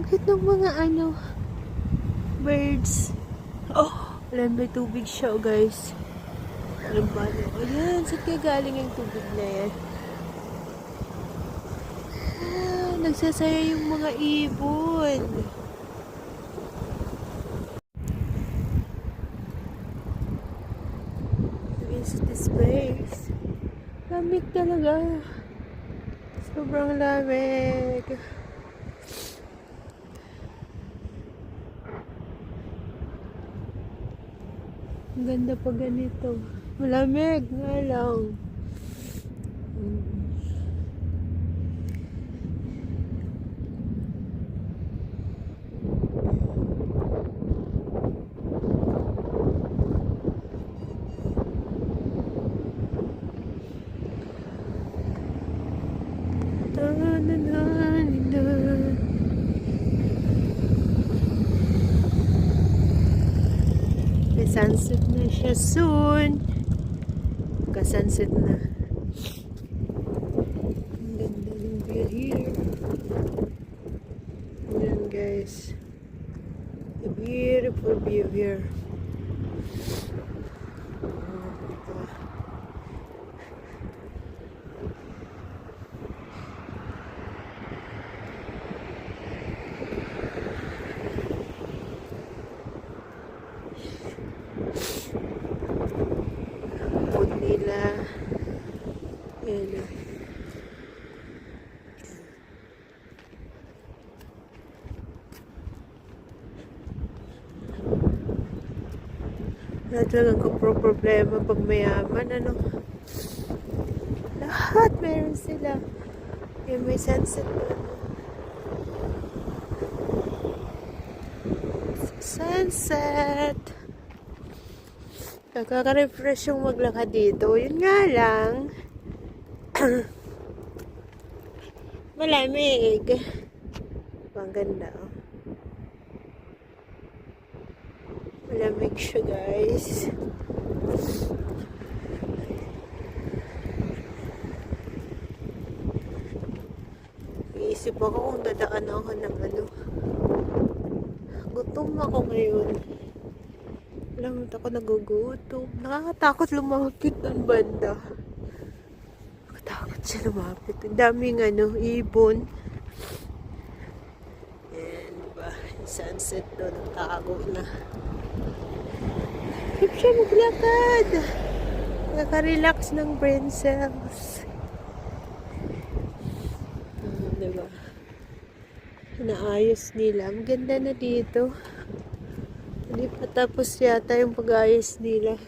Bakit ng mga birds? Oh, alam, may tubig siya, guys. Alam ba? Ayan, saan kaya galing yung tubig na yan? Nagsasaya yung mga ibon. Visit this place. Lamig talaga. Sobrang lamig. Ang ganda pa ganito. Malamig nga lang. May sunset na siya soon. Sunset na. Ang ganda ng view here. Ayan, guys. A beautiful view here. Food nila. Ayan. Wala talagang problema pag mayaman, lahat meron sila. Yung may sunset na. Sunset. Nakaka-refresh yung maglakad dito. Yun nga lang. Malamig. Ang ganda, oh. Malamig siya, guys. Iisip ako kung dadaan ako ng gutom ako ngayon. Alam mo, ako nagugutom. Nakakatakot lumapit ng banda. Nakakatakot siya lumapit. Ang daming ibon. Yan, diba? Yung sunset doon, ang tago na. Hip siya maglakad. Nakaka-relax ng brain cells. Diba? Naayos nila. Ang ganda na dito. Hindi pa tapos yata yung pag-ayos nila.